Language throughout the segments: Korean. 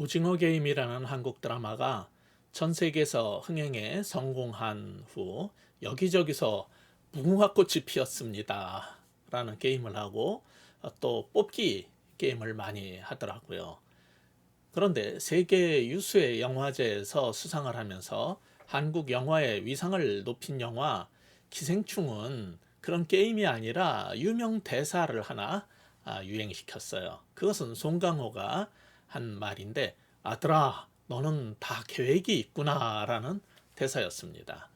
오징어 게임이라는 한국 드라마가 전 세계에서 흥행에 성공한 후 여기저기서 무궁화꽃이 피었습니다. 라는 게임을 하고 또 뽑기 게임을 많이 하더라고요. 그런데 세계 유수의 영화제에서 수상을 하면서 한국 영화의 위상을 높인 영화 기생충은 그런 게임이 아니라 유명 대사를 하나 유행시켰어요. 그것은 송강호가 한 말인데, 아들아, 너는 다 계획이 있구나라는 대사였습니다.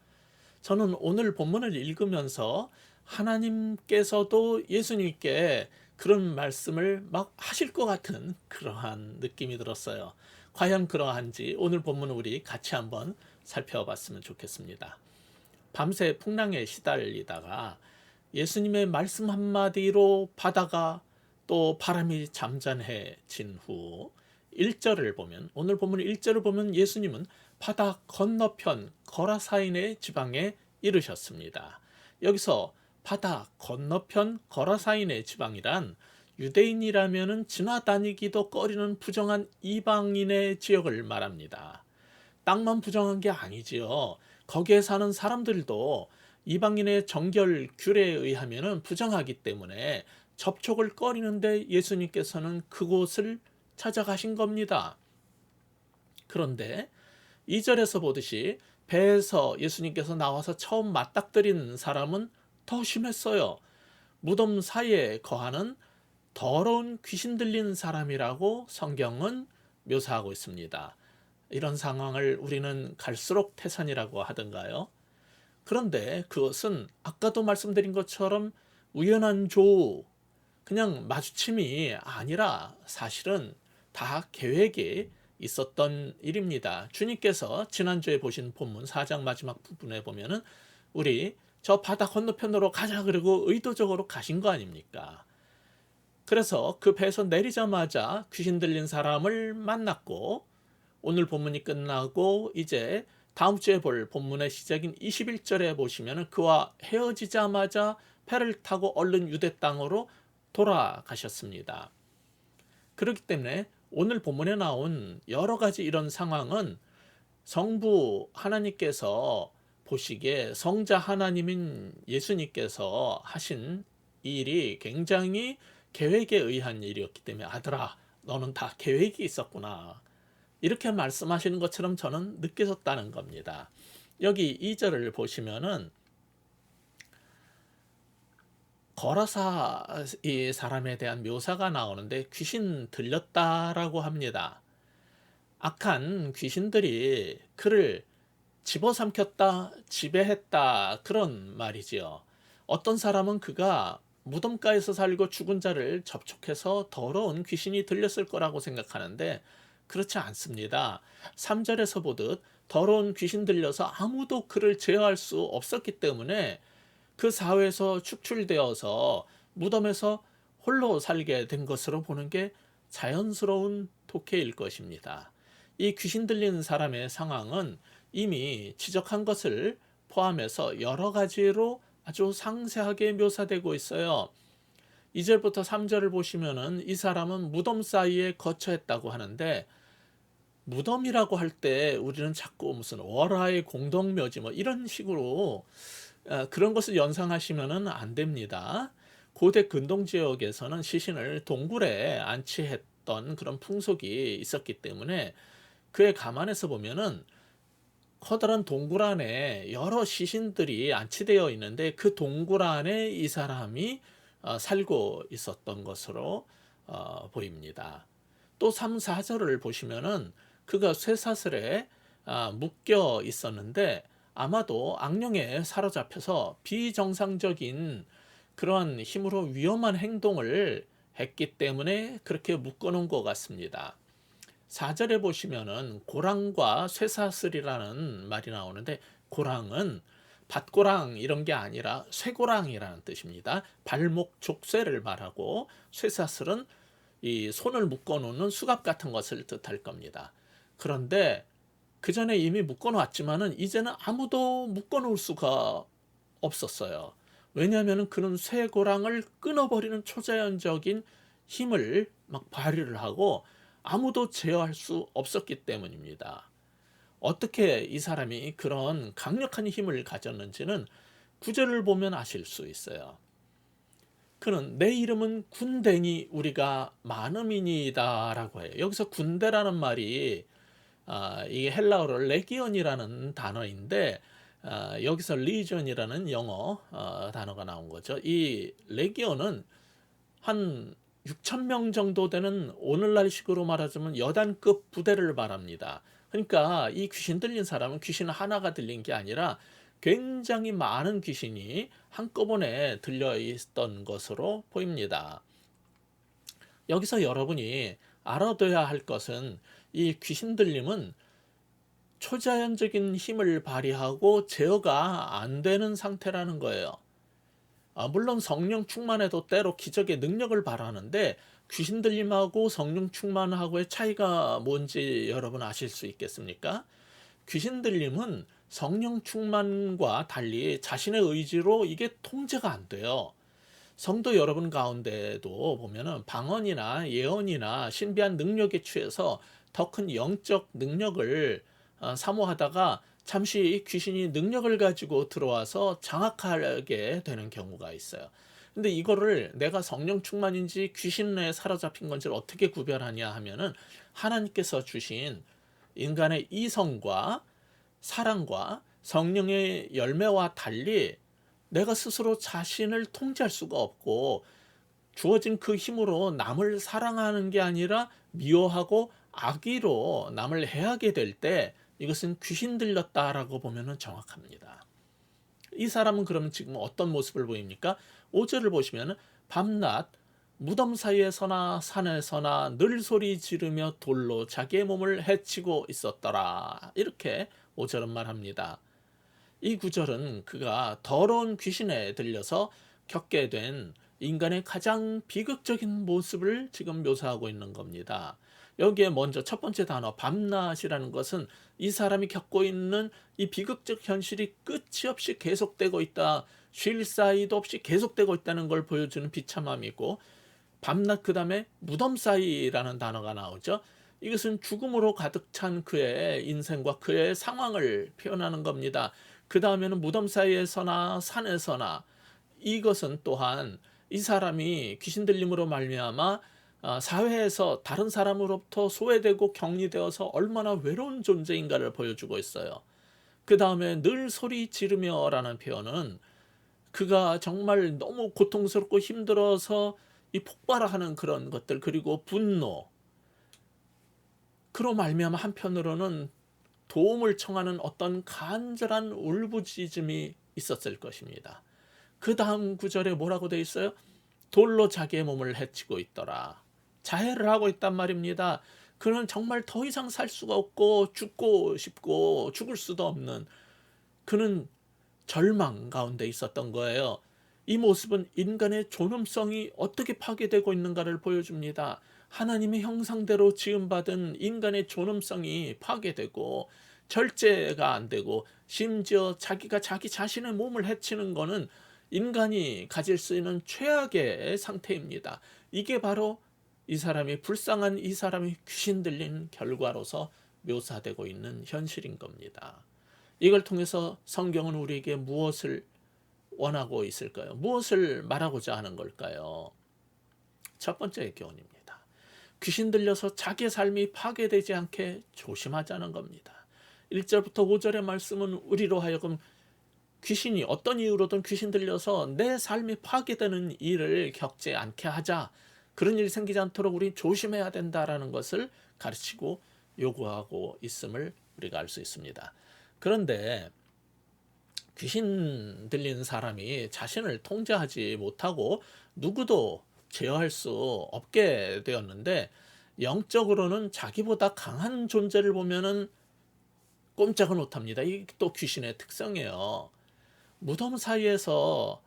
저는 오늘 본문을 읽으면서 하나님께서도 예수님께 그런 말씀을 막 하실 것 같은 그러한 느낌이 들었어요. 과연 그러한지 오늘 본문을 우리 같이 한번 살펴봤으면 좋겠습니다. 밤새 풍랑에 시달리다가 예수님의 말씀 한마디로 바다가 또 바람이 잠잠해진 후 1절을 보면, 오늘 본문 1절을 보면 예수님은 바다 건너편 거라사인의 지방에 이르셨습니다. 여기서 바다 건너편 거라사인의 지방이란 유대인이라면 지나다니기도 꺼리는 부정한 이방인의 지역을 말합니다. 땅만 부정한 게 아니지요. 거기에 사는 사람들도 이방인의 정결 규례에 의하면 부정하기 때문에 접촉을 꺼리는데 예수님께서는 그곳을 찾아가신 겁니다. 그런데 2절에서 보듯이 배에서 예수님께서 나와서 처음 맞닥뜨린 사람은 더 심했어요. 무덤 사이에 거하는 더러운 귀신 들린 사람이라고 성경은 묘사하고 있습니다. 이런 상황을 우리는 갈수록 태산이라고 하던가요? 그런데 그것은 아까도 말씀드린 것처럼 우연한 조우, 그냥 마주침이 아니라 사실은 다 계획이 있었던 일입니다. 주님께서 지난주에 보신 본문 4장 마지막 부분에 보면은 우리 저 바다 건너편으로 가자 그러고 의도적으로 가신 거 아닙니까? 그래서 그 배에서 내리자마자 귀신 들린 사람을 만났고, 오늘 본문이 끝나고 이제 다음 주에 볼 본문의 시작인 21절에 보시면 그와 헤어지자마자 배를 타고 얼른 유대 땅으로 돌아가셨습니다. 그렇기 때문에 오늘 본문에 나온 여러 가지 이런 상황은 성부 하나님께서 보시기에 성자 하나님인 예수님께서 하신 이 일이 굉장히 계획에 의한 일이었기 때문에, 아들아, 너는 다 계획이 있었구나, 이렇게 말씀하시는 것처럼 저는 느껴졌다는 겁니다. 여기 2절을 보시면은 거라사 이 사람에 대한 묘사가 나오는데 귀신 들렸다라고 합니다. 악한 귀신들이 그를 집어삼켰다, 지배했다, 그런 말이지요. 어떤 사람은 그가 무덤가에서 살고 죽은 자를 접촉해서 더러운 귀신이 들렸을 거라고 생각하는데 그렇지 않습니다. 3절에서 보듯 더러운 귀신 들려서 아무도 그를 제어할 수 없었기 때문에 그 사회에서 축출되어서 무덤에서 홀로 살게 된 것으로 보는 게 자연스러운 독해일 것입니다. 이 귀신 들린 사람의 상황은 이미 지적한 것을 포함해서 여러 가지로 아주 상세하게 묘사되고 있어요. 2절부터 3절을 보시면은 이 사람은 무덤 사이에 거처했다고 하는데, 무덤이라고 할 때 우리는 자꾸 무슨 월화의 공동묘지 뭐 이런 식으로 그런 것을 연상하시면은 안 됩니다. 고대 근동 지역에서는 시신을 동굴에 안치했던 그런 풍속이 있었기 때문에 그에 감안해서 보면은 커다란 동굴 안에 여러 시신들이 안치되어 있는데 그 동굴 안에 이 사람이 살고 있었던 것으로 보입니다. 또 3, 4절을 보시면은 그가 쇠사슬에 묶여 있었는데 아마도 악령에 사로잡혀서 비정상적인 그러한 힘으로 위험한 행동을 했기 때문에 그렇게 묶어놓은 것 같습니다. 4절에 보시면은 고랑과 쇠사슬이라는 말이 나오는데, 고랑은 밭고랑 이런 게 아니라 쇠고랑이라는 뜻입니다. 발목 족쇄를 말하고, 쇠사슬은 이 손을 묶어놓는 수갑 같은 것을 뜻할 겁니다. 그런데 그 전에 이미 묶어놨지만은 이제는 아무도 묶어놓을 수가 없었어요. 왜냐하면 그는 쇠고랑을 끊어버리는 초자연적인 힘을 막 발휘를 하고 아무도 제어할 수 없었기 때문입니다. 어떻게 이 사람이 그런 강력한 힘을 가졌는지는 구절을 보면 아실 수 있어요. 그는 내 이름은 군대니 우리가 많음이니이다라고 해요. 여기서 군대라는 말이 이게 헬라어로 레기온이라는 단어인데 여기서 리전이라는 영어 단어가 나온 거죠. 이 레기온은 한 6천 명 정도 되는 오늘날 식으로 말하자면 여단급 부대를 말합니다. 그러니까 이 귀신 들린 사람은 귀신 하나가 들린 게 아니라 굉장히 많은 귀신이 한꺼번에 들려 있던 것으로 보입니다. 여기서 여러분이 알아둬야 할 것은 이 귀신 들림은 초자연적인 힘을 발휘하고 제어가 안 되는 상태라는 거예요. 물론 성령 충만해도 때로 기적의 능력을 발하는데 귀신 들림하고 성령 충만하고의 차이가 뭔지 여러분 아실 수 있겠습니까? 귀신 들림은 성령 충만과 달리 자신의 의지로 이게 통제가 안 돼요. 성도 여러분 가운데도 보면은 방언이나 예언이나 신비한 능력에 취해서 더 큰 영적 능력을 사모하다가 잠시 귀신이 능력을 가지고 들어와서 장악하게 되는 경우가 있어요. 근데 이거를 내가 성령 충만인지 귀신에 사로잡힌 건지를 어떻게 구별하냐 하면은 하나님께서 주신 인간의 이성과 사랑과 성령의 열매와 달리 내가 스스로 자신을 통제할 수가 없고 주어진 그 힘으로 남을 사랑하는 게 아니라 미워하고 악의로 남을 해하게 될 때 이것은 귀신 들렸다라고 보면 정확합니다. 이 사람은 그러면 지금 어떤 모습을 보입니까? 5절을 보시면 밤낮 무덤 사이에서나 산에서나 늘 소리 지르며 돌로 자기의 몸을 해치고 있었더라. 이렇게 5절은 말합니다. 이 구절은 그가 더러운 귀신에 들려서 겪게 된 인간의 가장 비극적인 모습을 지금 묘사하고 있는 겁니다. 여기에 먼저 첫 번째 단어 밤낮이라는 것은 이 사람이 겪고 있는 이 비극적 현실이 끝이 없이 계속되고 있다. 쉴 사이도 없이 계속되고 있다는 걸 보여주는 비참함이고 밤낮 그 다음에 무덤 사이라는 단어가 나오죠. 이것은 죽음으로 가득 찬 그의 인생과 그의 상황을 표현하는 겁니다. 그 다음에는 무덤 사이에서나 산에서나 이것은 또한 이 사람이 귀신 들림으로 말미암아 사회에서 다른 사람으로부터 소외되고 격리되어서 얼마나 외로운 존재인가를 보여주고 있어요. 그 다음에 늘 소리 지르며라는 표현은 그가 정말 너무 고통스럽고 힘들어서 이 폭발하는 그런 것들 그리고 분노 그로 말미암아 한편으로는 도움을 청하는 어떤 간절한 울부짖음이 있었을 것입니다. 그 다음 구절에 뭐라고 돼 있어요? 돌로 자기의 몸을 해치고 있더라. 자해를 하고 있단 말입니다. 그는 정말 더 이상 살 수가 없고 죽고 싶고 죽을 수도 없는 그는 절망 가운데 있었던 거예요. 이 모습은 인간의 존엄성이 어떻게 파괴되고 있는가를 보여줍니다. 하나님의 형상대로 지음받은 인간의 존엄성이 파괴되고 절제가 안 되고 심지어 자기가 자기 자신의 몸을 해치는 것은 인간이 가질 수 있는 최악의 상태입니다. 이게 바로 이 사람이 불쌍한 이 사람이 귀신 들린 결과로서 묘사되고 있는 현실인 겁니다. 이걸 통해서 성경은 우리에게 무엇을 원하고 있을까요? 무엇을 말하고자 하는 걸까요? 첫 번째 교훈입니다. 귀신 들려서 자기의 삶이 파괴되지 않게 조심하자는 겁니다. 1절부터 5절의 말씀은 우리로 하여금 귀신이 어떤 이유로든 귀신 들려서 내 삶이 파괴되는 일을 겪지 않게 하자. 그런 일이 생기지 않도록 우리 조심해야 된다라는 것을 가르치고 요구하고 있음을 우리가 알 수 있습니다. 그런데 귀신 들린 사람이 자신을 통제하지 못하고 누구도 제어할 수 없게 되었는데 영적으로는 자기보다 강한 존재를 보면은 꼼짝을 못합니다. 이게 또 귀신의 특성이에요. 무덤 사이에서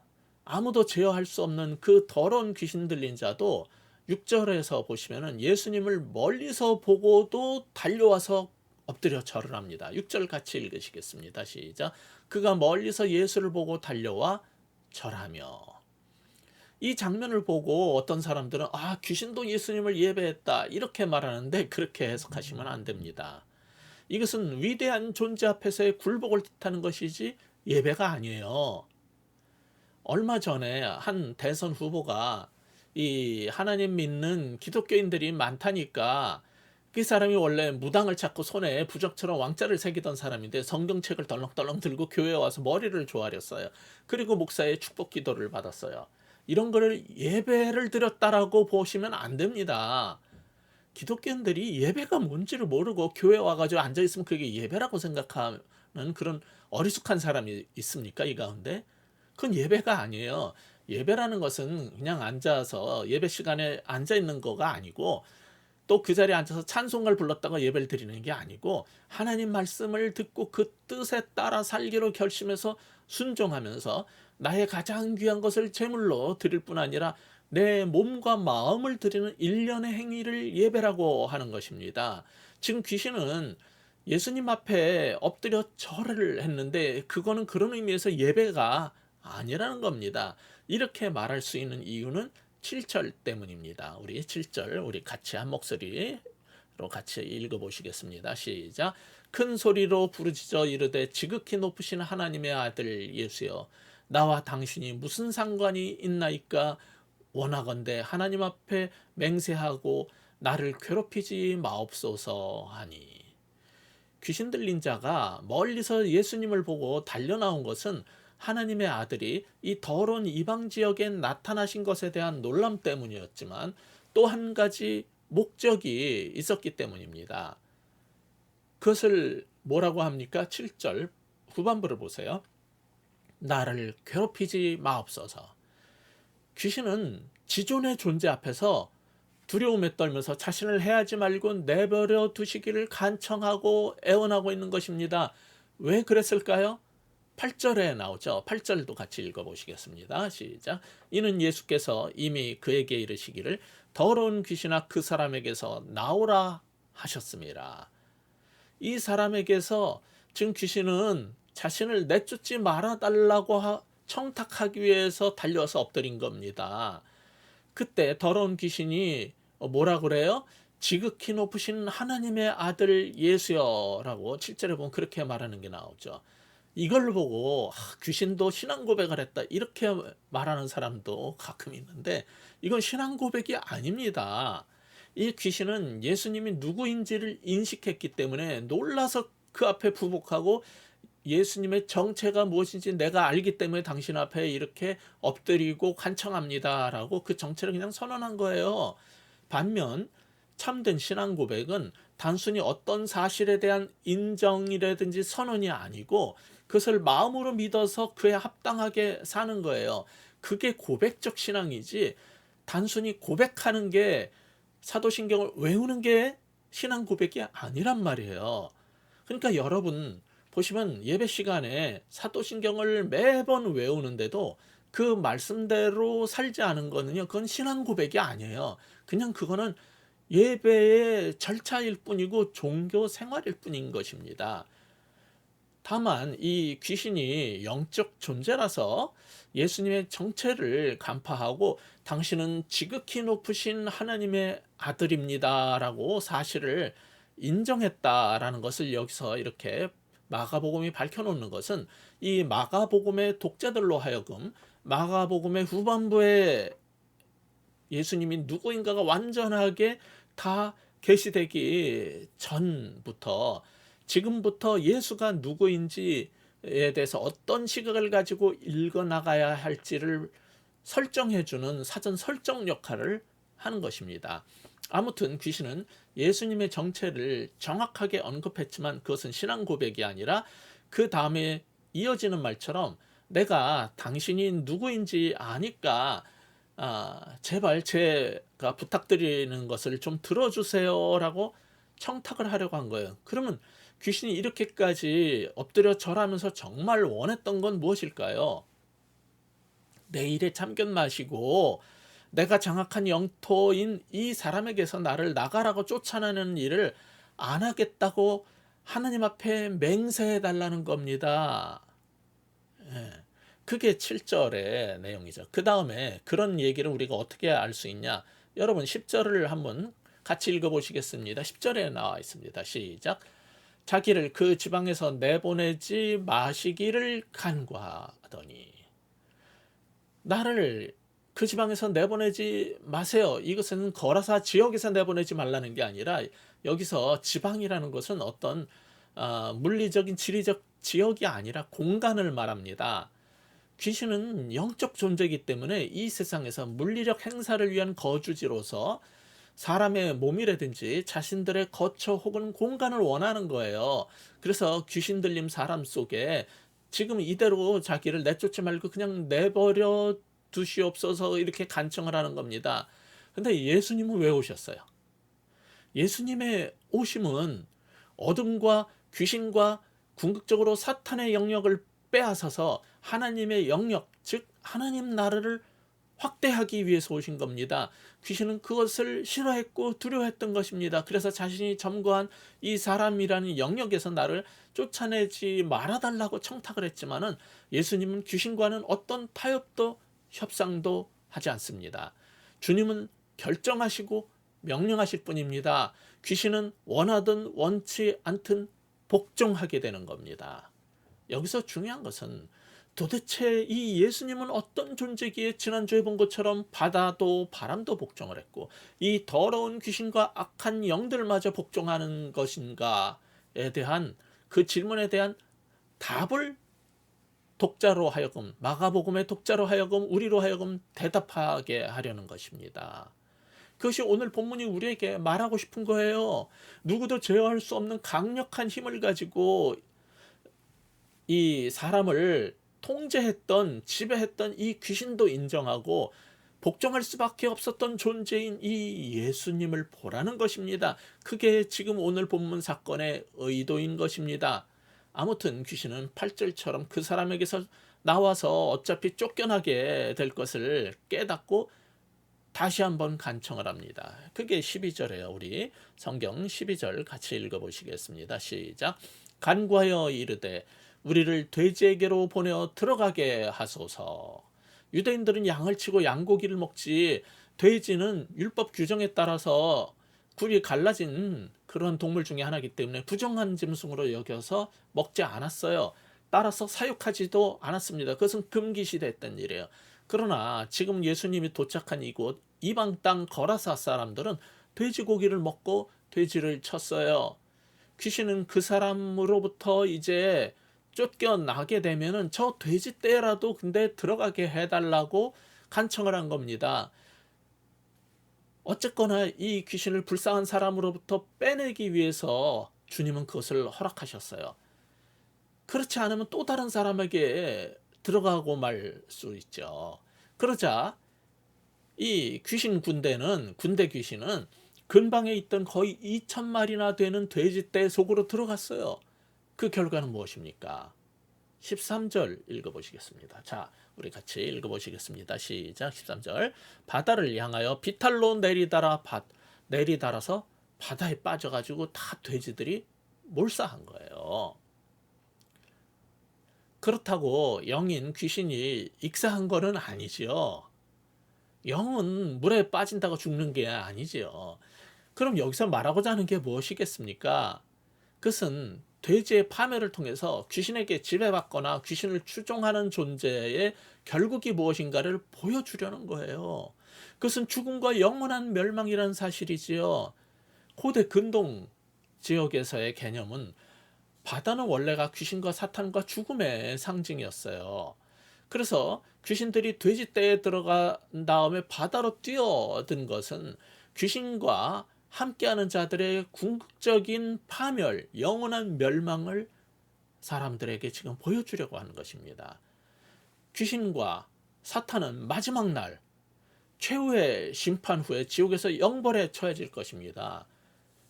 아무도 제어할 수 없는 그 더러운 귀신 들린 자도 6절에서 보시면은 예수님을 멀리서 보고도 달려와서 엎드려 절을 합니다. 6절 같이 읽으시겠습니다. 시작. 그가 멀리서 예수를 보고 달려와 절하며. 이 장면을 보고 어떤 사람들은 "아 귀신도 예수님을 예배했다." 이렇게 말하는데 그렇게 해석하시면 안 됩니다. 이것은 위대한 존재 앞에서의 굴복을 뜻하는 것이지 예배가 아니에요. 얼마 전에 한 대선 후보가 이 하나님 믿는 기독교인들이 많다니까 그 사람이 원래 무당을 찾고 손에 부적처럼 왕자를 새기던 사람인데 성경책을 덜렁덜렁 들고 교회에 와서 머리를 조아렸어요. 그리고 목사의 축복 기도를 받았어요. 이런 거를 예배를 드렸다라고 보시면 안 됩니다. 기독교인들이 예배가 뭔지를 모르고 교회 와 가지고 앉아 있으면 그게 예배라고 생각하는 그런 어리숙한 사람이 있습니까? 이 가운데? 그건 예배가 아니에요. 예배라는 것은 그냥 앉아서 예배 시간에 앉아 있는 거가 아니고 또 그 자리에 앉아서 찬송가를 불렀다가 예배를 드리는 게 아니고 하나님 말씀을 듣고 그 뜻에 따라 살기로 결심해서 순종하면서 나의 가장 귀한 것을 제물로 드릴 뿐 아니라 내 몸과 마음을 드리는 일련의 행위를 예배라고 하는 것입니다. 지금 귀신은 예수님 앞에 엎드려 절을 했는데 그거는 그런 의미에서 예배가 아니라는 겁니다. 이렇게 말할 수 있는 이유는 7절 때문입니다. 우리 7절 우리 같이 한 목소리로 같이 읽어 보시겠습니다. 시작. 큰 소리로 부르짖어 이르되 지극히 높으신 하나님의 아들 예수여 나와 당신이 무슨 상관이 있나이까 원하건대 하나님 앞에 맹세하고 나를 괴롭히지 마옵소서 하니. 귀신 들린 자가 멀리서 예수님을 보고 달려 나온 것은 하나님의 아들이 이 더러운 이방 지역에 나타나신 것에 대한 놀람 때문이었지만 또 한 가지 목적이 있었기 때문입니다. 그것을 뭐라고 합니까? 7절 후반부를 보세요. 나를 괴롭히지 마옵소서. 귀신은 지존의 존재 앞에서 두려움에 떨면서 자신을 해하지 말고 내버려 두시기를 간청하고 애원하고 있는 것입니다. 왜 그랬을까요? 8절에 나오죠. 8절도 같이 읽어보시겠습니다. 시작. 이는 예수께서 이미 그에게 이르시기를 더러운 귀신아 그 사람에게서 나오라 하셨습니다. 이 사람에게서 지금 귀신은 자신을 내쫓지 말아달라고 청탁하기 위해서 달려와서 엎드린 겁니다. 그때 더러운 귀신이 뭐라 그래요? 지극히 높으신 하나님의 아들 예수여라고 7절에 보면 그렇게 말하는 게 나오죠. 이걸 보고 귀신도 신앙 고백을 했다 이렇게 말하는 사람도 가끔 있는데 이건 신앙 고백이 아닙니다. 이 귀신은 예수님이 누구인지를 인식했기 때문에 놀라서 그 앞에 부복하고 예수님의 정체가 무엇인지 내가 알기 때문에 당신 앞에 이렇게 엎드리고 간청합니다라고 그 정체를 그냥 선언한 거예요. 반면 참된 신앙 고백은 단순히 어떤 사실에 대한 인정이라든지 선언이 아니고 그것을 마음으로 믿어서 그에 합당하게 사는 거예요. 그게 고백적 신앙이지 단순히 고백하는 게 사도신경을 외우는 게 신앙 고백이 아니란 말이에요. 그러니까 여러분 보시면 예배 시간에 사도신경을 매번 외우는데도 그 말씀대로 살지 않은 거는요. 그건 신앙 고백이 아니에요. 그냥 그거는 예배의 절차일 뿐이고 종교 생활일 뿐인 것입니다. 다만 이 귀신이 영적 존재라서 예수님의 정체를 간파하고 당신은 지극히 높으신 하나님의 아들입니다라고 사실을 인정했다라는 것을 여기서 이렇게 마가복음이 밝혀놓는 것은 이 마가복음의 독자들로 하여금 마가복음의 후반부에 예수님이 누구인가가 완전하게 다 계시되기 전부터 지금부터 예수가 누구인지에 대해서 어떤 시각을 가지고 읽어 나가야 할지를 설정해 주는 사전 설정 역할을 하는 것입니다. 아무튼 귀신은 예수님의 정체를 정확하게 언급했지만 그것은 신앙 고백이 아니라 그 다음에 이어지는 말처럼 내가 당신이 누구인지 아니까 제발 제가 부탁드리는 것을 좀 들어주세요라고 청탁을 하려고 한 거예요. 그러면 귀신이 이렇게까지 엎드려 절하면서 정말 원했던 건 무엇일까요? 내 일에 참견 마시고 내가 장악한 영토인 이 사람에게서 나를 나가라고 쫓아내는 일을 안 하겠다고 하나님 앞에 맹세해 달라는 겁니다. 예. 그게 7절의 내용이죠. 그다음에 그런 얘기를 우리가 어떻게 알 수 있냐? 여러분 10절을 한번 같이 읽어 보시겠습니다. 10절에 나와 있습니다. 시작. 자기를 그 지방에서 내보내지 마시기를 간구하더니. 나를 그 지방에서 내보내지 마세요. 이것은 거라사 지역에서 내보내지 말라는 게 아니라, 여기서 지방이라는 것은 어떤 물리적인 지리적 지역이 아니라 공간을 말합니다. 귀신은 영적 존재이기 때문에 이 세상에서 물리적 행사를 위한 거주지로서 사람의 몸이라든지 자신들의 거처 혹은 공간을 원하는 거예요. 그래서 귀신 들림 사람 속에 지금 이대로 자기를 내쫓지 말고 그냥 내버려 두시옵소서 이렇게 간청을 하는 겁니다. 근데 예수님은 왜 오셨어요? 예수님의 오심은 어둠과 귀신과 궁극적으로 사탄의 영역을 빼앗아서 하나님의 영역, 즉 하나님 나라를 확대하기 위해서 오신 겁니다. 귀신은 그것을 싫어했고 두려워했던 것입니다. 그래서 자신이 점거한 이 사람이라는 영역에서 나를 쫓아내지 말아달라고 청탁을 했지만은, 예수님은 귀신과는 어떤 타협도 협상도 하지 않습니다. 주님은 결정하시고 명령하실 뿐입니다. 귀신은 원하든 원치 않든 복종하게 되는 겁니다. 여기서 중요한 것은 도대체 이 예수님은 어떤 존재기에 지난주에 본 것처럼 바다도 바람도 복종을 했고 이 더러운 귀신과 악한 영들마저 복종하는 것인가에 대한 그 질문에 대한 답을 독자로 하여금, 마가복음의 독자로 하여금, 우리로 하여금 대답하게 하려는 것입니다. 그것이 오늘 본문이 우리에게 말하고 싶은 거예요. 누구도 제어할 수 없는 강력한 힘을 가지고 이 사람을 통제했던, 지배했던 이 귀신도 인정하고 복종할 수밖에 없었던 존재인 이 예수님을 보라는 것입니다. 그게 지금 오늘 본문 사건의 의도인 것입니다. 아무튼 귀신은 8절처럼 그 사람에게서 나와서 어차피 쫓겨나게 될 것을 깨닫고 다시 한번 간청을 합니다. 그게 12절이에요. 우리 성경 12절 같이 읽어보시겠습니다. 시작. 간구하여 이르되 우리를 돼지에게로 보내어 들어가게 하소서. 유대인들은 양을 치고 양고기를 먹지, 돼지는 율법 규정에 따라서 굴이 갈라진 그런 동물 중에 하나이기 때문에 부정한 짐승으로 여겨서 먹지 않았어요. 따라서 사육하지도 않았습니다. 그것은 금기시됐던 일이에요. 그러나 지금 예수님이 도착한 이곳 이방 땅 거라사 사람들은 돼지고기를 먹고 돼지를 쳤어요. 귀신은 그 사람으로부터 이제 쫓겨나게 되면은 저 돼지 떼라도 근데 들어가게 해달라고 간청을 한 겁니다. 어쨌거나 이 귀신을 불쌍한 사람으로부터 빼내기 위해서 주님은 그것을 허락하셨어요. 그렇지 않으면 또 다른 사람에게 들어가고 말 수 있죠. 그러자 이 귀신 군대는, 군대 귀신은 근방에 있던 거의 2,000마리나 되는 돼지떼 속으로 들어갔어요. 그 결과는 무엇입니까? 13절 읽어보시겠습니다. 자, 우리 같이 읽어보시겠습니다. 시작. 13절. 바다를 향하여 비탈로 내리달아서 바다에 빠져가지고 다 돼지들이 몰사한 거예요. 그렇다고 영인 귀신이 익사한 거는 아니지요. 영은 물에 빠진다고 죽는 게 아니지요. 그럼 여기서 말하고자 하는 게 무엇이겠습니까? 그것은 돼지의 파멸을 통해서 귀신에게 지배받거나 귀신을 추종하는 존재의 결국이 무엇인가를 보여주려는 거예요. 그것은 죽음과 영원한 멸망이라는 사실이지요. 고대 근동 지역에서의 개념은 바다는 원래가 귀신과 사탄과 죽음의 상징이었어요. 그래서 귀신들이 돼지떼에 들어간 다음에 바다로 뛰어든 것은 귀신과 함께하는 자들의 궁극적인 파멸, 영원한 멸망을 사람들에게 지금 보여주려고 하는 것입니다. 귀신과 사탄은 마지막 날 최후의 심판 후에 지옥에서 영벌에 처해질 것입니다.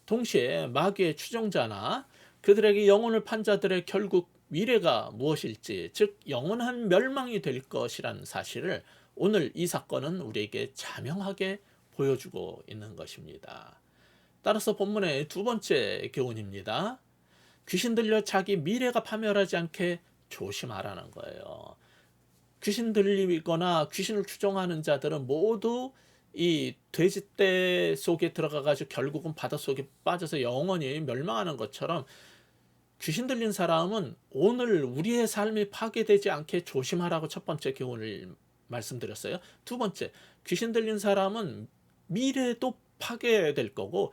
동시에 마귀의 추종자나 그들에게 영혼을 판 자들의 결국 미래가 무엇일지, 즉 영원한 멸망이 될 것이라는 사실을 오늘 이 사건은 우리에게 자명하게 보여주고 있는 것입니다. 따라서 본문의 두 번째 교훈입니다. 귀신 들려 자기 미래가 파멸하지 않게 조심하라는 거예요. 귀신 들리거나 귀신을 추종하는 자들은 모두 이 돼지떼 속에 들어가 가지고 결국은 바닷속에 빠져서 영원히 멸망하는 것처럼, 귀신 들린 사람은 오늘 우리의 삶이 파괴되지 않게 조심하라고 첫 번째 교훈을 말씀드렸어요. 두 번째, 귀신 들린 사람은 미래도 파괴될 거고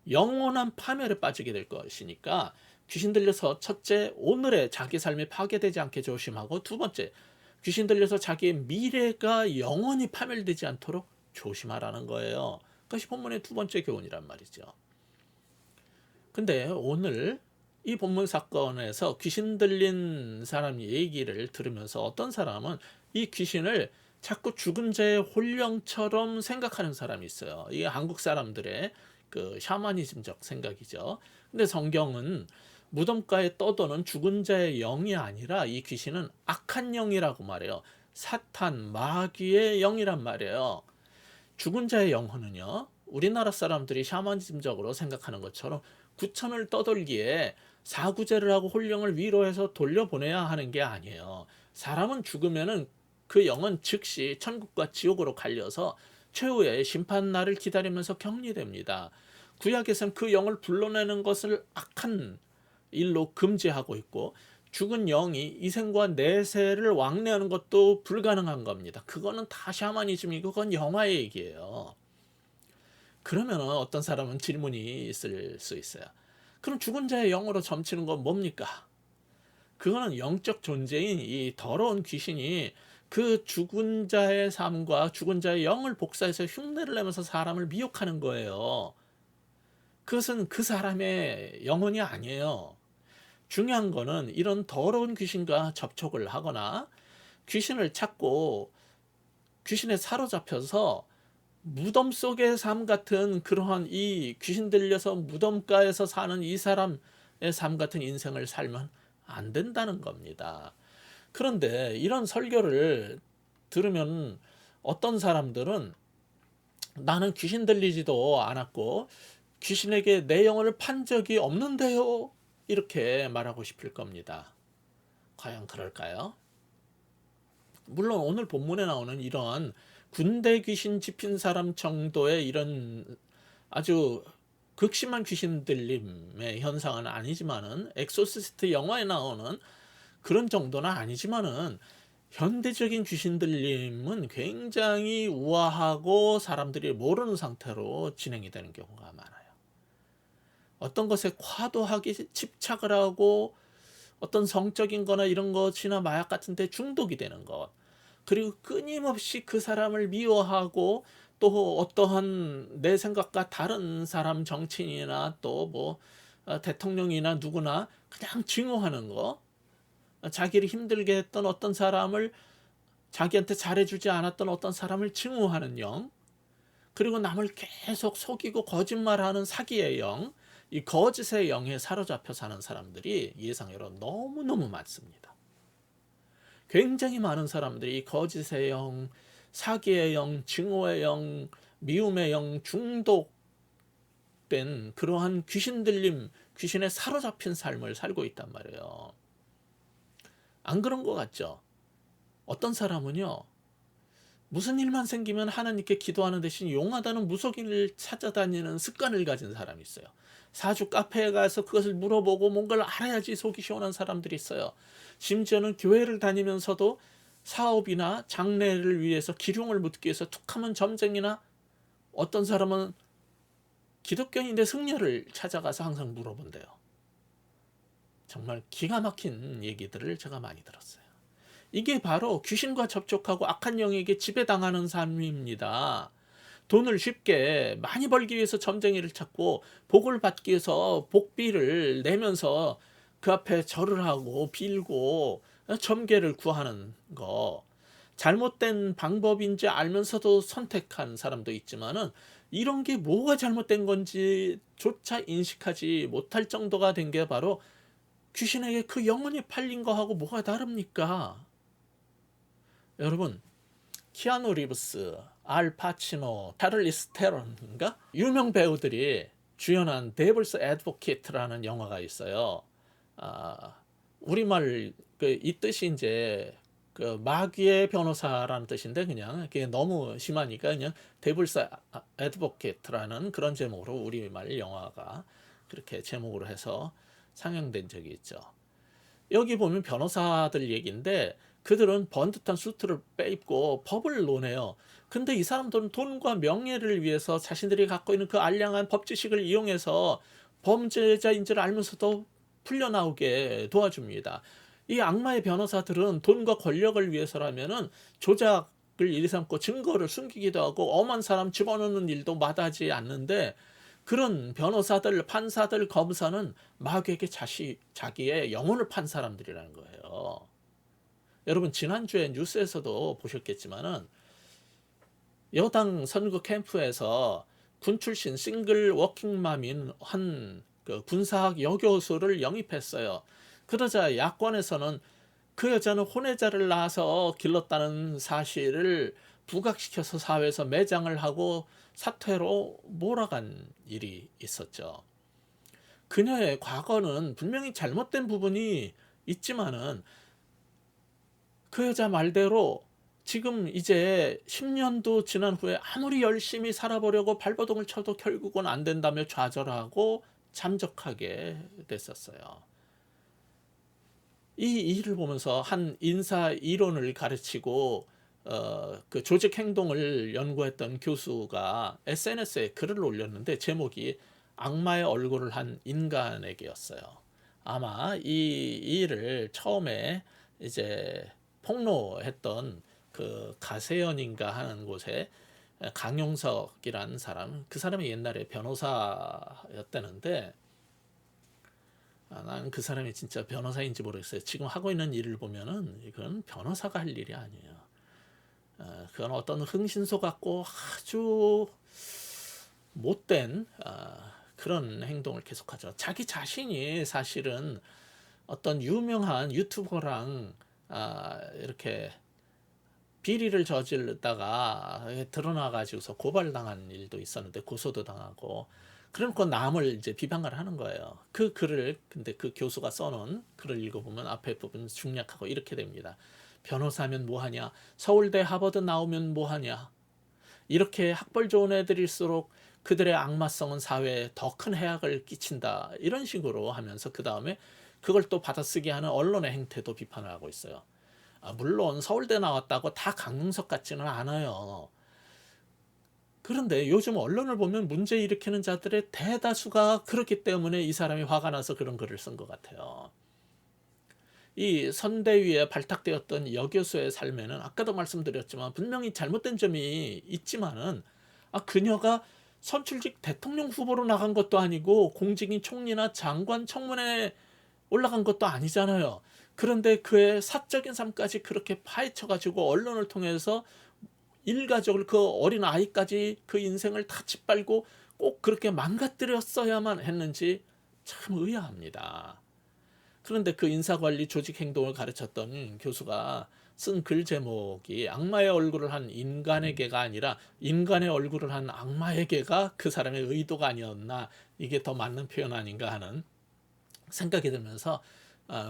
영원한 파멸에 빠지게 될 것이니까, 귀신 들려서 첫째, 오늘의 자기 삶이 파괴되지 않게 조심하고, 두 번째, 귀신 들려서 자기의 미래가 영원히 파멸되지 않도록 조심하라는 거예요. 그것이 본문의 두 번째 교훈이란 말이죠. 근데 오늘 이 본문 사건에서 귀신 들린 사람 얘기를 들으면서 어떤 사람은 이 귀신을 자꾸 죽은 자의 혼령처럼 생각하는 사람이 있어요. 이게 한국 사람들의 그 샤머니즘적 생각이죠. 근데 성경은 무덤가에 떠도는 죽은 자의 영이 아니라 이 귀신은 악한 영이라고 말해요. 사탄, 마귀의 영이란 말이에요. 죽은 자의 영혼은요, 우리나라 사람들이 샤머니즘적으로 생각하는 것처럼 구천을 떠돌기에 사구제를 하고 혼령을 위로해서 돌려보내야 하는 게 아니에요. 사람은 죽으면은 그 영은 즉시 천국과 지옥으로 갈려서 최후의 심판날을 기다리면서 격리됩니다. 구약에서는 그 영을 불러내는 것을 악한 일로 금지하고 있고, 죽은 영이 이생과 내세를 왕래하는 것도 불가능한 겁니다. 그거는 다 샤머니즘이고 그건 영화의 얘기예요. 그러면 어떤 사람은 질문이 있을 수 있어요. 그럼 죽은 자의 영으로 점치는 건 뭡니까? 그거는 영적 존재인 이 더러운 귀신이 그 죽은 자의 삶과 죽은 자의 영을 복사해서 흉내를 내면서 사람을 미혹하는 거예요. 그것은 그 사람의 영혼이 아니에요. 중요한 거는 이런 더러운 귀신과 접촉을 하거나 귀신을 찾고 귀신에 사로잡혀서 무덤 속의 삶 같은, 그러한 이 귀신 들려서 무덤가에서 사는 이 사람의 삶 같은 인생을 살면 안 된다는 겁니다. 그런데 이런 설교를 들으면 어떤 사람들은 나는 귀신 들리지도 않았고 귀신에게 내 영혼을 판 적이 없는데요, 이렇게 말하고 싶을 겁니다. 과연 그럴까요? 물론 오늘 본문에 나오는 이런 군대 귀신 집힌 사람 정도의 이런 아주 극심한 귀신 들림의 현상은 아니지만은, 엑소시스트 영화에 나오는 그런 정도는 아니지만은, 현대적인 귀신 들림은 굉장히 우아하고 사람들이 모르는 상태로 진행이 되는 경우가 많아요. 어떤 것에 과도하게 집착을 하고 어떤 성적인 거나 이런 것이나 마약 같은 데 중독이 되는 것, 그리고 끊임없이 그 사람을 미워하고 또 어떠한 내 생각과 다른 사람, 정치인이나 또 뭐 대통령이나 누구나 그냥 증오하는 거, 자기를 힘들게 했던 어떤 사람을, 자기한테 잘해주지 않았던 어떤 사람을 증오하는 영, 그리고 남을 계속 속이고 거짓말하는 사기의 영, 이 거짓의 영에 사로잡혀 사는 사람들이 예상외로 너무너무 많습니다. 굉장히 많은 사람들이 거짓의 영, 사기의 영, 증오의 영, 미움의 영, 중독된 그러한 귀신 들림, 귀신에 사로잡힌 삶을 살고 있단 말이에요. 안 그런 것 같죠? 어떤 사람은요, 무슨 일만 생기면 하나님께 기도하는 대신 용하다는 무속인을 찾아다니는 습관을 가진 사람이 있어요. 사주 카페에 가서 그것을 물어보고 뭔가를 알아야지 속이 시원한 사람들이 있어요. 심지어는 교회를 다니면서도 사업이나 장래를 위해서 기륭을 묻기 위해서 툭하면 점쟁이나, 어떤 사람은 기독교인의 승려를 찾아가서 항상 물어본대요. 정말 기가 막힌 얘기들을 제가 많이 들었어요. 이게 바로 귀신과 접촉하고 악한 영에게 지배당하는 삶입니다. 돈을 쉽게 많이 벌기 위해서 점쟁이를 찾고 복을 받기 위해서 복비를 내면서 그 앞에 절을 하고 빌고 점괘를 구하는 거, 잘못된 방법인지 알면서도 선택한 사람도 있지만은, 이런 게 뭐가 잘못된 건지조차 인식하지 못할 정도가 된 게 바로 귀신에게 그 영혼이 팔린 거하고 뭐가 다릅니까? 여러분, 키아누 리브스, 알 파치노, 샤를리스 테론인가? 유명 배우들이 주연한 데블스 애드보케이트라는 영화가 있어요. 우리말 이 뜻이 이제 그 마귀의 변호사라는 뜻인데 그냥 그게 너무 심하니까 그냥 데블스 애드보케이트라는 그런 제목으로 우리말 영화가 그렇게 제목으로 해서 상영된 적이 있죠. 여기 보면 변호사들 얘기인데 그들은 번듯한 수트를 빼입고 법을 논해요. 근데 이 사람들은 돈과 명예를 위해서 자신들이 갖고 있는 그 알량한 법 지식을 이용해서 범죄자인 줄 알면서도 풀려나오게 도와줍니다. 이 악마의 변호사들은 돈과 권력을 위해서라면은 조작을 일삼고 증거를 숨기기도 하고 엄한 사람 집어넣는 일도 마다하지 않는데 그런 변호사들, 판사들, 검사는 마귀에게 자기의 영혼을 판 사람들이라는 거예요. 여러분 지난주에 뉴스에서도 보셨겠지만은 여당 선거 캠프에서 군 출신 싱글 워킹맘인 한그 군사학 여교수를 영입했어요. 그러자 야권에서는 그 여자는 혼외자를 낳아서 길렀다는 사실을 부각시켜서 사회에서 매장을 하고 사퇴로 몰아간 일이 있었죠. 그녀의 과거는 분명히 잘못된 부분이 있지만은 그 여자 말대로 지금 이제 10년도 지난 후에 아무리 열심히 살아보려고 발버둥을 쳐도 결국은 안 된다며 좌절하고 잠적하게 됐었어요. 이 일을 보면서 한 인사 이론을 가르치고 그 조직 행동을 연구했던 교수가 SNS에 글을 올렸는데 제목이 악마의 얼굴을 한 인간에게였어요. 아마 이 일을 처음에 이제 폭로했던 그 가세연인가 하는 곳에 강용석이라는 사람, 그 사람이 옛날에 변호사였다는데 나는 그 사람이 진짜 변호사인지 모르겠어요. 지금 하고 있는 일을 보면은 이건 변호사가 할 일이 아니에요. 그건 어떤 흥신소 같고 아주 못된 그런 행동을 계속하죠. 자기 자신이 사실은 어떤 유명한 유튜버랑 이렇게 비리를 저지르다가 드러나가지고서 고발당한 일도 있었는데 고소도 당하고 그러니까 남을 이제 비방을 하는 거예요. 그 글을 근데 그 교수가 써놓은 글을 읽어보면 앞에 부분 중략하고 이렇게 됩니다. 변호사면 뭐하냐? 서울대 하버드 나오면 뭐하냐? 이렇게 학벌 좋은 애들일수록 그들의 악마성은 사회에 더 큰 해악을 끼친다. 이런 식으로 하면서 그 다음에 그걸 또 받아쓰게 하는 언론의 행태도 비판을 하고 있어요. 물론 서울대 나왔다고 다 강릉석 같지는 않아요. 그런데 요즘 언론을 보면 문제 일으키는 자들의 대다수가 그렇기 때문에 이 사람이 화가 나서 그런 글을 쓴 것 같아요. 이 선대위에 발탁되었던 여교수의 삶에는 아까도 말씀드렸지만 분명히 잘못된 점이 있지만은 그녀가 선출직 대통령 후보로 나간 것도 아니고 공직인 총리나 장관 청문회에 올라간 것도 아니잖아요. 그런데 그의 사적인 삶까지 그렇게 파헤쳐가지고 언론을 통해서 일가족을 그 어린 아이까지 그 인생을 다 짓밟고 꼭 그렇게 망가뜨렸어야만 했는지 참 의아합니다. 그런데 그 인사관리 조직 행동을 가르쳤던 교수가 쓴 글 제목이 악마의 얼굴을 한 인간에게가 아니라 인간의 얼굴을 한 악마에게가 그 사람의 의도가 아니었나, 이게 더 맞는 표현 아닌가 하는 생각이 들면서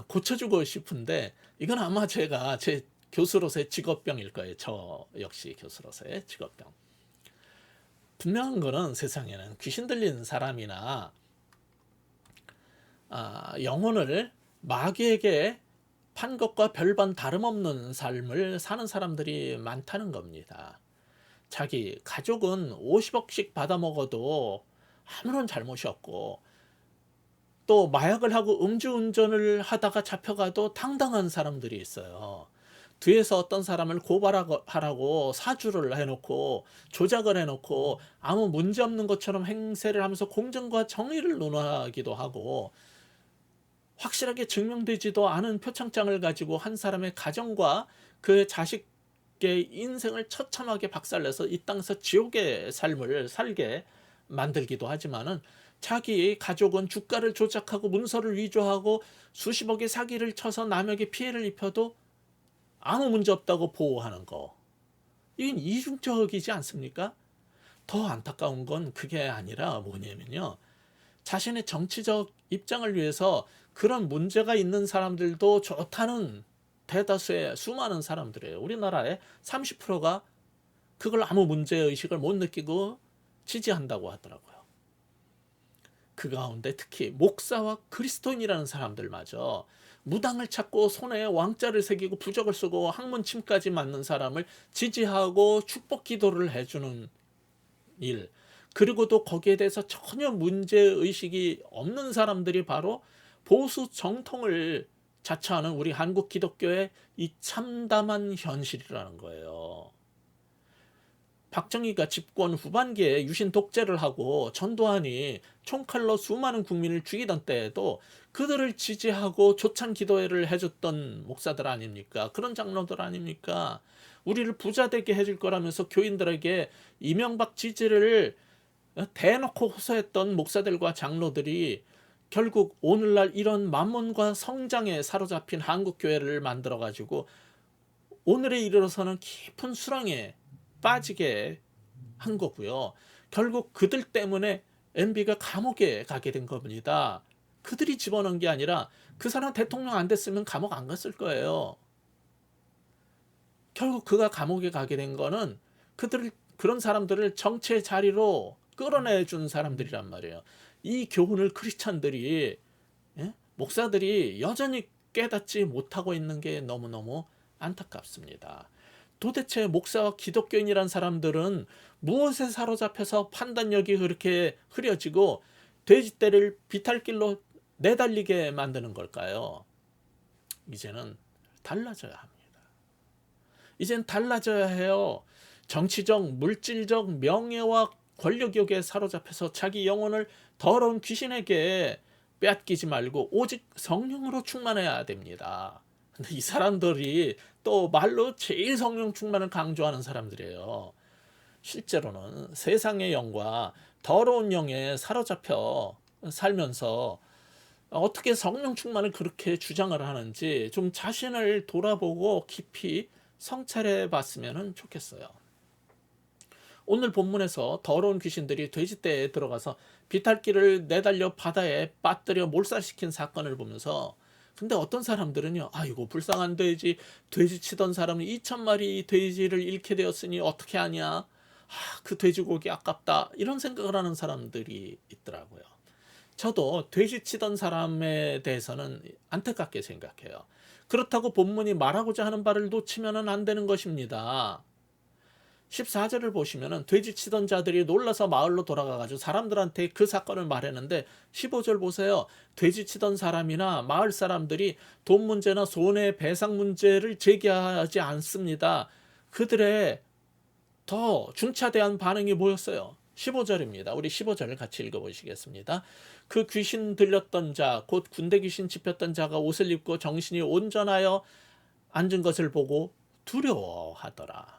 고쳐주고 싶은데 이건 아마 제가 제 교수로서의 직업병일 거예요. 저 역시 교수로서의 직업병. 분명한 거는 세상에는 귀신 들린 사람이나 영혼을 마귀에게 판 것과 별반 다름없는 삶을 사는 사람들이 많다는 겁니다. 자기 가족은 50억씩 받아먹어도 아무런 잘못이 없고 또 마약을 하고 음주운전을 하다가 잡혀가도 당당한 사람들이 있어요. 뒤에서 어떤 사람을 고발하라고 사주를 해놓고 조작을 해놓고 아무 문제 없는 것처럼 행세를 하면서 공정과 정의를 논하기도 하고 확실하게 증명되지도 않은 표창장을 가지고 한 사람의 가정과 그의 자식의 인생을 처참하게 박살내서 이 땅에서 지옥의 삶을 살게 만들기도 하지만은 자기 가족은 주가를 조작하고 문서를 위조하고 수십억의 사기를 쳐서 남에게 피해를 입혀도 아무 문제 없다고 보호하는 거. 이건 이중적이지 않습니까? 더 안타까운 건 그게 아니라 뭐냐면요. 자신의 정치적 입장을 위해서 그런 문제가 있는 사람들도 좋다는 대다수의 수많은 사람들이에요. 우리나라의 30%가 그걸 아무 문제의식을 못 느끼고 지지한다고 하더라고요. 그 가운데 특히 목사와 그리스도인이라는 사람들마저 무당을 찾고 손에 왕자를 새기고 부적을 쓰고 학문침까지 맞는 사람을 지지하고 축복 기도를 해주는 일, 그리고도 거기에 대해서 전혀 문제의식이 없는 사람들이 바로 보수 정통을 자처하는 우리 한국 기독교의 이 참담한 현실이라는 거예요. 박정희가 집권 후반기에 유신 독재를 하고 전두환이 총칼로 수많은 국민을 죽이던 때에도 그들을 지지하고 조찬 기도회를 해줬던 목사들 아닙니까? 그런 장로들 아닙니까? 우리를 부자 되게 해줄 거라면서 교인들에게 이명박 지지를 대놓고 호소했던 목사들과 장로들이 결국 오늘날 이런 만몬과 성장에 사로잡힌 한국교회를 만들어가지고 오늘에 이르러서는 깊은 수렁에 빠지게 한 거고요. 결국 그들 때문에 MB가 감옥에 가게 된 겁니다. 그들이 집어넣은 게 아니라 그 사람 대통령 안 됐으면 감옥 안 갔을 거예요. 결국 그가 감옥에 가게 된 거는 그런 사람들을 정치의 자리로 끌어내준 사람들이란 말이에요. 이 교훈을 크리스찬들이, 목사들이 여전히 깨닫지 못하고 있는 게 너무너무 안타깝습니다. 도대체 목사와 기독교인이란 사람들은 무엇에 사로잡혀서 판단력이 그렇게 흐려지고 돼지떼를 비탈길로 내달리게 만드는 걸까요? 이제는 달라져야 합니다. 이젠 달라져야 해요. 정치적, 물질적, 명예와 권력욕에 사로잡혀서 자기 영혼을 더러운 귀신에게 빼앗기지 말고 오직 성령으로 충만해야 됩니다. 근데 이 사람들이 또 말로 제일 성령 충만을 강조하는 사람들이에요. 실제로는 세상의 영과 더러운 영에 사로잡혀 살면서 어떻게 성령 충만을 그렇게 주장을 하는지 좀 자신을 돌아보고 깊이 성찰해 봤으면 좋겠어요. 오늘 본문에서 더러운 귀신들이 돼지떼에 들어가서 비탈길을 내달려 바다에 빠뜨려 몰살시킨 사건을 보면서, 근데 어떤 사람들은요, 아이고 불쌍한 돼지 치던 사람은 2,000마리 돼지를 잃게 되었으니 어떻게 하냐, 그 돼지고기 아깝다, 이런 생각을 하는 사람들이 있더라고요. 저도 돼지 치던 사람에 대해서는 안타깝게 생각해요. 그렇다고 본문이 말하고자 하는 바를 놓치면 안 되는 것입니다. 14절을 보시면은 돼지 치던 자들이 놀라서 마을로 돌아가가지고 사람들한테 그 사건을 말했는데, 15절 보세요. 돼지 치던 사람이나 마을 사람들이 돈 문제나 손해배상 문제를 제기하지 않습니다. 그들의 더 중차대한 반응이 뭐였어요? 15절입니다. 우리 15절을 같이 읽어보시겠습니다. 그 귀신 들렸던 자, 곧 군대 귀신 집혔던 자가 옷을 입고 정신이 온전하여 앉은 것을 보고 두려워하더라.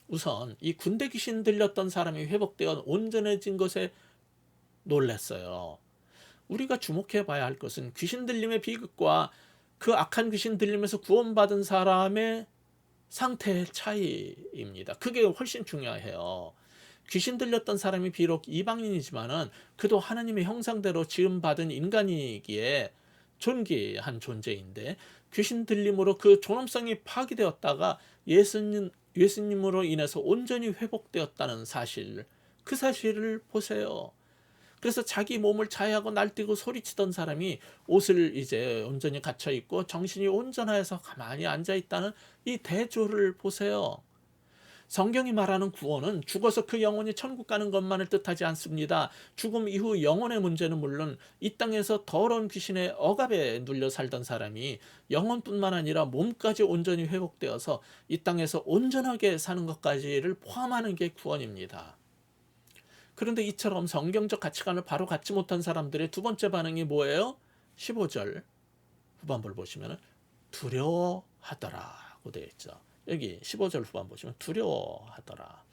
우선 이 군대 귀신 들렸던 사람이 회복되어 온전해진 것에 놀랐어요. 우리가 주목해 봐야 할 것은 귀신 들림의 비극과 그 악한 귀신 들림에서 구원받은 사람의 상태의 차이입니다. 그게 훨씬 중요해요. 귀신 들렸던 사람이 비록 이방인이지만은 그도 하나님의 형상대로 지음받은 인간이기에 존귀한 존재인데, 귀신 들림으로 그 존엄성이 파괴되었다가 예수님으로 인해서 온전히 회복되었다는 사실, 그 사실을 보세요. 그래서 자기 몸을 자해하고 날뛰고 소리치던 사람이 옷을 이제 온전히 갖춰 입고 정신이 온전하여서 가만히 앉아 있다는 이 대조를 보세요. 성경이 말하는 구원은 죽어서 그 영혼이 천국 가는 것만을 뜻하지 않습니다. 죽음 이후 영혼의 문제는 물론 이 땅에서 더러운 귀신의 억압에 눌려 살던 사람이 영혼뿐만 아니라 몸까지 온전히 회복되어서 이 땅에서 온전하게 사는 것까지를 포함하는 게 구원입니다. 그런데 이처럼 성경적 가치관을 바로 갖지 못한 사람들의 두 번째 반응이 뭐예요? 15절 후반부를 보시면 두려워하더라고 되어 있죠. 여기 15절 후반 보시면 두려워하더라.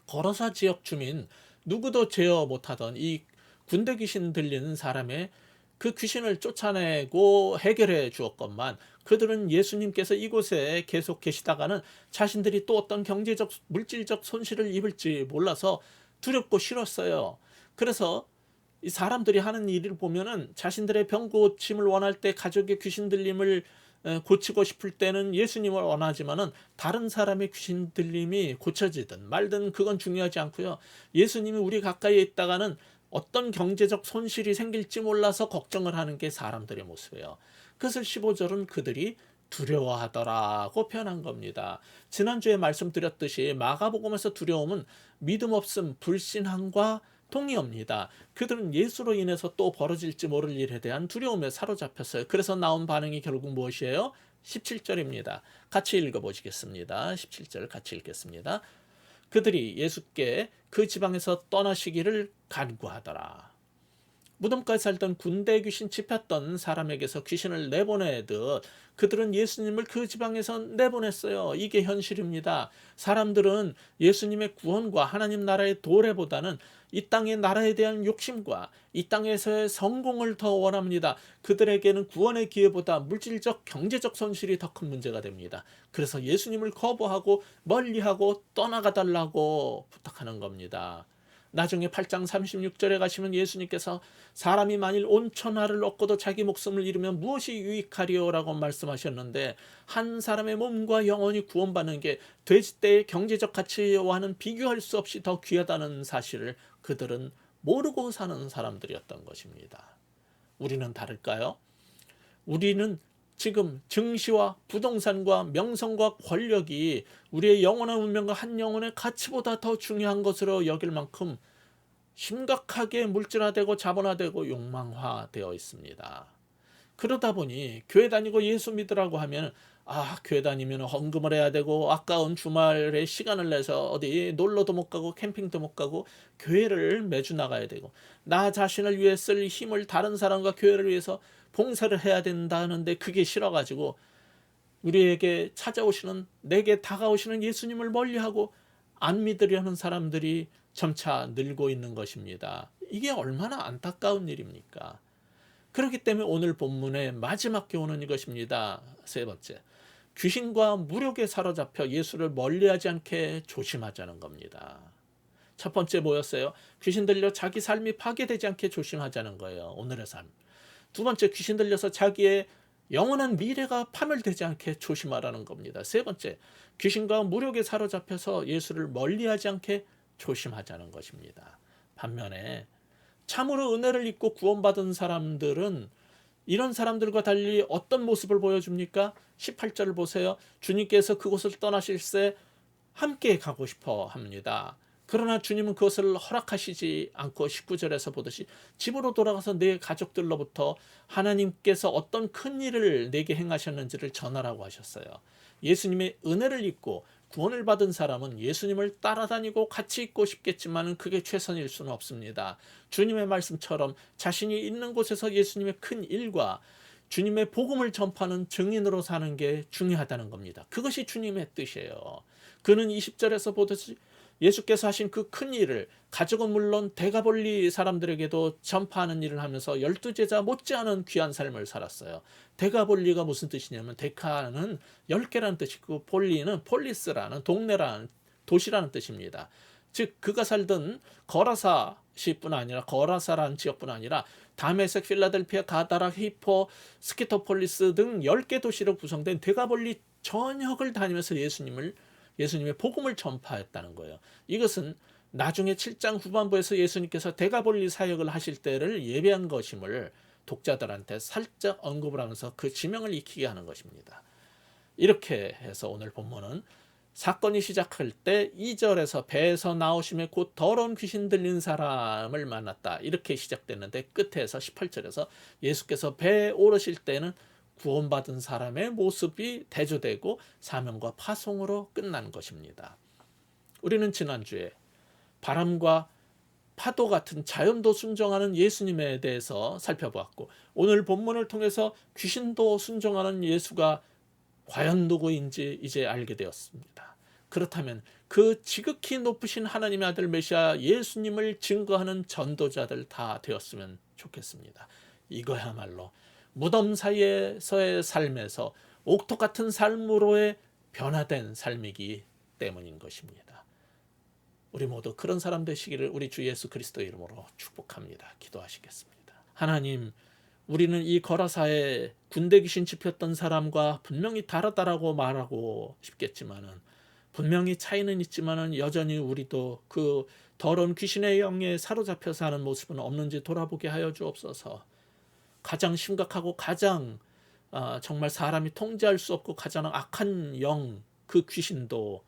거라사 지역 주민, 누구도 제어 못하던 이 군대 귀신 들리는 사람의 그 귀신을 쫓아내고 해결해 주었건만, 그들은 예수님께서 이곳에 계속 계시다가는 자신들이 또 어떤 경제적 물질적 손실을 입을지 몰라서 두렵고 싫었어요. 그래서 이 사람들이 하는 일을 보면은 자신들의 병 고침을 원할 때 가족의 귀신 들림을 고치고 싶을 때는 예수님을 원하지만은 다른 사람의 귀신 들림이 고쳐지든 말든 그건 중요하지 않고요. 예수님이 우리 가까이에 있다가는 어떤 경제적 손실이 생길지 몰라서 걱정을 하는 게 사람들의 모습이에요. 그것을 15절은 그들이 두려워하더라고 표현한 겁니다. 지난주에 말씀드렸듯이 마가복음에서 두려움은 믿음 없음, 불신함과 동의합니다. 그들은 예수로 인해서 또 벌어질지 모를 일에 대한 두려움에 사로잡혔어요. 그래서 나온 반응이 결국 무엇이에요? 17절입니다. 같이 읽어보시겠습니다. 17절 같이 읽겠습니다. 그들이 예수께 그 지방에서 떠나시기를 간구하더라. 무덤가에 살던 군대 귀신 짚었던 사람에게서 귀신을 내보내듯 그들은 예수님을 그 지방에서 내보냈어요. 이게 현실입니다. 사람들은 예수님의 구원과 하나님 나라의 도래보다는 이 땅의 나라에 대한 욕심과 이 땅에서의 성공을 더 원합니다. 그들에게는 구원의 기회보다 물질적, 경제적 손실이 더 큰 문제가 됩니다. 그래서 예수님을 거부하고 멀리하고 떠나가 달라고 부탁하는 겁니다. 나중에 8장 36절에 가시면 예수님께서 사람이 만일 온 천하를 얻고도 자기 목숨을 잃으면 무엇이 유익하리요라고 말씀하셨는데, 한 사람의 몸과 영혼이 구원받는 게 돼지떼의 경제적 가치와는 비교할 수 없이 더 귀하다는 사실을 그들은 모르고 사는 사람들이었던 것입니다. 우리는 다를까요? 우리는 지금 증시와 부동산과 명성과 권력이 우리의 영원한 운명과 한 영혼의 가치보다 더 중요한 것으로 여길 만큼 심각하게 물질화되고 자본화되고 욕망화되어 있습니다. 그러다 보니 교회 다니고 예수 믿으라고 하면 교회 다니면 헌금을 해야 되고 아까운 주말에 시간을 내서 어디 놀러도 못 가고 캠핑도 못 가고 교회를 매주 나가야 되고 나 자신을 위해 쓸 힘을 다른 사람과 교회를 위해서 봉사를 해야 된다는데 그게 싫어가지고 우리에게 찾아오시는, 내게 다가오시는 예수님을 멀리하고 안 믿으려는 사람들이 점차 늘고 있는 것입니다. 이게 얼마나 안타까운 일입니까? 그렇기 때문에 오늘 본문의 마지막 교훈은 이것입니다. 세 번째, 귀신과 무력에 사로잡혀 예수를 멀리하지 않게 조심하자는 겁니다. 첫 번째 뭐였어요? 귀신 들려 자기 삶이 파괴되지 않게 조심하자는 거예요. 오늘의 삶. 두 번째, 귀신 들려서 자기의 영원한 미래가 파멸되지 않게 조심하라는 겁니다. 세 번째, 귀신과 무력에 사로잡혀서 예수를 멀리하지 않게 조심하자는 것입니다. 반면에 참으로 은혜를 입고 구원받은 사람들은 이런 사람들과 달리 어떤 모습을 보여줍니까? 18절을 보세요. 주님께서 그곳을 떠나실새 함께 가고 싶어 합니다. 그러나 주님은 그것을 허락하시지 않고 19절에서 보듯이 집으로 돌아가서 내 가족들로부터 하나님께서 어떤 큰 일을 내게 행하셨는지를 전하라고 하셨어요. 예수님의 은혜를 입고 구원을 받은 사람은 예수님을 따라다니고 같이 있고 싶겠지만 그게 최선일 수는 없습니다. 주님의 말씀처럼 자신이 있는 곳에서 예수님의 큰 일과 주님의 복음을 전파하는 증인으로 사는 게 중요하다는 겁니다. 그것이 주님의 뜻이에요. 그는 20절에서 보듯이 예수께서 하신 그 큰 일을 가족은 물론 데가볼리 사람들에게도 전파하는 일을 하면서 12제자 못지않은 귀한 삶을 살았어요. 데가볼리가 무슨 뜻이냐면 데카는 10개라는 뜻이고 볼리는 폴리스라는 동네라는 도시라는 뜻입니다. 즉 그가 살던 거라사시뿐 아니라 거라사라는 지역뿐 아니라 다메섹, 필라델피아, 가다라, 히포, 스키토폴리스 등 10개 도시로 구성된 데가볼리 전역을 다니면서 예수님의 복음을 전파했다는 거예요. 이것은 나중에 7장 후반부에서 예수님께서 데가볼리 사역을 하실 때를 예배한 것임을 독자들한테 살짝 언급을 하면서 그 지명을 익히게 하는 것입니다. 이렇게 해서 오늘 본문은 사건이 시작할 때 2절에서 배에서 나오심에 곧 더러운 귀신 들린 사람을 만났다. 이렇게 시작됐는데 끝에서 18절에서 예수께서 배에 오르실 때는 구원받은 사람의 모습이 대조되고 사명과 파송으로 끝난 것입니다. 우리는 지난주에 바람과 파도 같은 자연도 순종하는 예수님에 대해서 살펴보았고 오늘 본문을 통해서 귀신도 순종하는 예수가 과연 누구인지 이제 알게 되었습니다. 그렇다면 그 지극히 높으신 하나님의 아들 메시아 예수님을 증거하는 전도자들 다 되었으면 좋겠습니다. 이거야말로 무덤 사이에서의 삶에서 옥토 같은 삶으로의 변화된 삶이기 때문인 것입니다. 우리 모두 그런 사람 되시기를 우리 주 예수 그리스도 이름으로 축복합니다. 기도하시겠습니다. 하나님, 우리는 이 거라사에 군대 귀신 집혔던 사람과 분명히 다르다라고 말하고 싶겠지만은, 분명히 차이는 있지만은 여전히 우리도 그 더러운 귀신의 영에 사로잡혀 사는 모습은 없는지 돌아보게 하여 주옵소서. 가장 심각하고 가장 정말 사람이 통제할 수 없고 가장 악한 영, 그 귀신도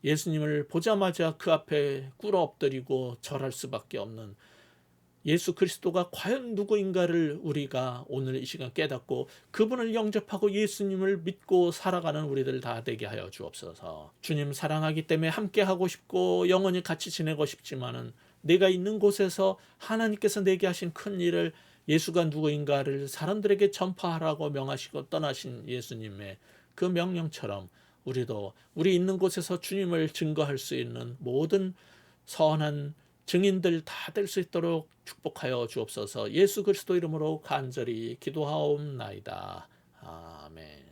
예수님을 보자마자 그 앞에 꿇어 엎드리고 절할 수밖에 없는 예수 그리스도가 과연 누구인가를 우리가 오늘 이 시간 깨닫고 그분을 영접하고 예수님을 믿고 살아가는 우리들 다 되게 하여 주옵소서. 주님 사랑하기 때문에 함께하고 싶고 영원히 같이 지내고 싶지만은, 내가 있는 곳에서 하나님께서 내게 하신 큰 일을, 예수가 누구인가를 사람들에게 전파하라고 명하시고 떠나신 예수님의 그 명령처럼 우리도 우리 있는 곳에서 주님을 증거할 수 있는 모든 선한 증인들 다 될 수 있도록 축복하여 주옵소서. 예수 그리스도 이름으로 간절히 기도하옵나이다. 아멘.